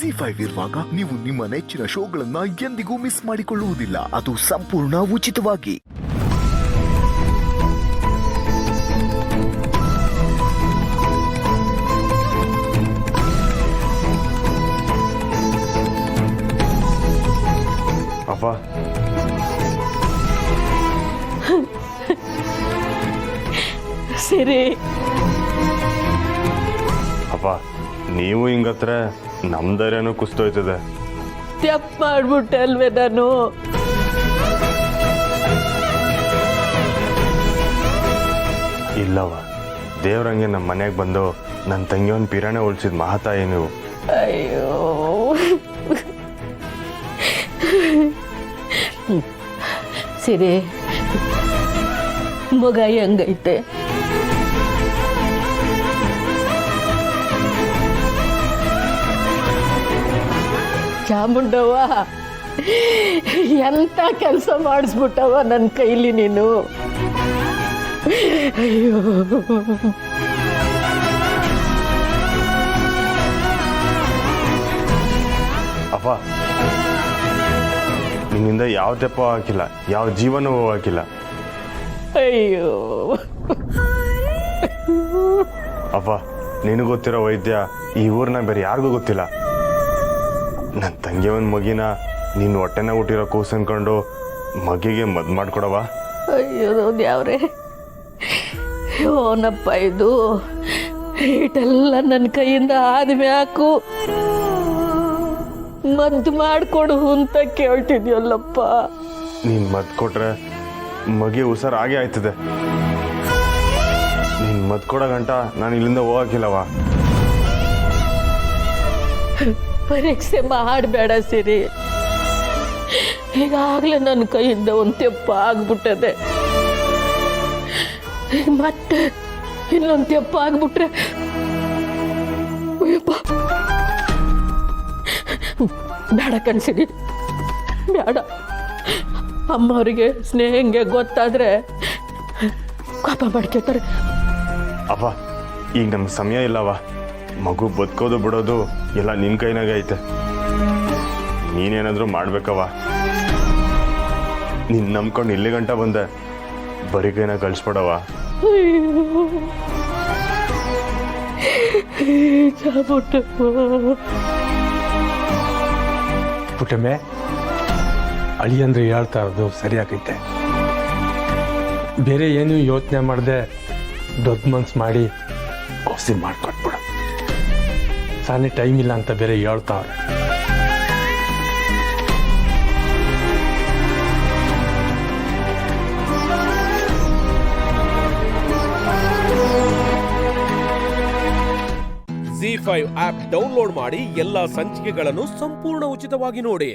ZEE5 ಇರುವಾಗ ನೀವು ನಿಮ್ಮ ನೆಚ್ಚಿನ ಶೋಗಳನ್ನ ಎಂದಿಗೂ ಮಿಸ್ ಮಾಡಿಕೊಳ್ಳುವುದಿಲ್ಲ. ಅದು ಸಂಪೂರ್ಣ ಉಚಿತವಾಗಿ. ಅಪ್ಪ, ಸರಿ ಅಪ್ಪ, ನೀವು ಹಿಂಗತ್ರ ನಮ್ ಧೈರ್ಯನೂ ಕುಸ್ತೋಯ್ತದೆ. ತಪ್ಪು ಮಾಡ್ಬಿಟ್ಟೆ ಅಲ್ವೇ ನಾನು. ಇಲ್ಲವ, ದೇವ್ರಂಗೆ ನಮ್ಮ ಮನೆಗೆ ಬಂದು ನನ್ನ ತಂಗಿಯವನ್ ಪಿರಾಣೆ ಉಳಿಸಿದ ಮಹಾತಾಯಿ ನೀವು. ಅಯ್ಯೋ, ಸರಿ, ಮಗ ಹೆಂಗೈತೆ? ಚಾಮುಂಡವ್ವ, ಎಂತ ಕೆಲಸ ಮಾಡಿಸ್ಬಿಟ್ಟವ ನನ್ನ ಕೈಲಿ ನೀನು. ಅಯ್ಯೋ, ಅಪ್ಪ, ನಿನ್ನಿಂದ ಯಾವ ತೆಪ್ಪ ಹಾಕಿಲ್ಲ, ಯಾವ ಜೀವನವೂ ಹಾಕಿಲ್ಲ. ಅಯ್ಯೋ, ಅಪ್ಪ, ನಿನಗೆ ಗೊತ್ತಿರೋ ವೈದ್ಯ ಈ ಊರ್ನ ಬೇರೆ ಯಾರಿಗೂ ಗೊತ್ತಿಲ್ಲ. ನನ್ನ ತಂಗಿಯವನ್ ಮಗಿನ ನೀನು ಹೊಟ್ಟೆನ ಹುಟ್ಟಿರೋ ಕೂಸು ಅನ್ಕೊಂಡು ಮಗಿಗೆ ಮದ್ ಮಾಡ್ಕೊಡವ. ಅಯ್ಯೋ ದೇವ್ರೆ, ಓನಪ್ಪ ಇದು ಇಟೆಲ್ಲ ನನ್ನ ಕೈಯಿಂದ ಆದ್ಮ್ಯಾಕು ಮದ್ದು ಮಾಡಿಕೊಡು ಅಂತ ಕೇಳ್ತಿದ್ಯಲ್ಲಪ್ಪ. ನೀನು ಮದ್ ಕೊಟ್ರೆ ಮಗಿ ಹುಷಾರ್ ಆಗೇ ಆಯ್ತದೆ. ನೀನು ಮದ್ ಕೊಡೋ ಗಂಟ ನಾನು ಇಲ್ಲಿಂದ ಹೋಗಕ್ಕಿಲ್ಲವ. ಪರೀಕ್ಷೆ ಮಾಡಬೇಡ ಸಿರಿ. ಈಗಾಗಲೇ ನನ್ನ ಕೈಯಿಂದ ಒಂದು ತೆಪ್ಪ ಆಗ್ಬಿಟ್ಟದೆ. ಮತ್ತೆ ಇನ್ನೊಂದು ತೆಪ್ಪ ಆಗ್ಬಿಟ್ರೆ ಬೇಡ ಕಣ್ಸಿರಿ, ಬೇಡ. ಅಮ್ಮವ್ರಿಗೆ ಸ್ನೇಹಂಗೆ ಗೊತ್ತಾದ್ರೆ ಕೋಪ ಮಾಡ್ಕೊತಾರೆ. ಅಪ್ಪ, ಈಗ ನಮ್ಗೆ ಸಮಯ ಇಲ್ಲವ. ಮಗು ಬದುಕೋದು ಬಿಡೋದು ಎಲ್ಲ ನಿನ್ನ ಕೈನಾಗೆ ಐತೆ. ನೀನೇನಾದರೂ ಮಾಡ್ಬೇಕವ. ನೀನು ನಂಬ್ಕೊಂಡು ಇಲ್ಲಿ ಗಂಟ ಬಂದೆ, ಬರೀ ಕೈನ ಕಳಿಸ್ಬಿಡವ. ಪುಟ್ಟಮ್ಮೆ, ಅಳಿಯಂದ್ರೆ ಹೇಳ್ತಾ ಇರೋದು ಸರಿಯಾಗೈತೆ. ಬೇರೆ ಏನು ಯೋಚನೆ ಮಾಡದೆ ದೊಡ್ಡ ಮನ್ಸು ಮಾಡಿ ಕೋಸಿ ಮಾಡಿಕೊಟ್ಬಿಡು. ಸಾನೆ ಟೈಮ್ ಇಲ್ಲ ಅಂತ ಬೇರೆ ಹೇಳ್ತಾವ್ರೆ. ZEE5 ಆಪ್ ಡೌನ್ಲೋಡ್ ಮಾಡಿ ಎಲ್ಲಾ ಸಂಚಿಕೆಗಳನ್ನು ಸಂಪೂರ್ಣ ಉಚಿತವಾಗಿ ನೋಡಿ.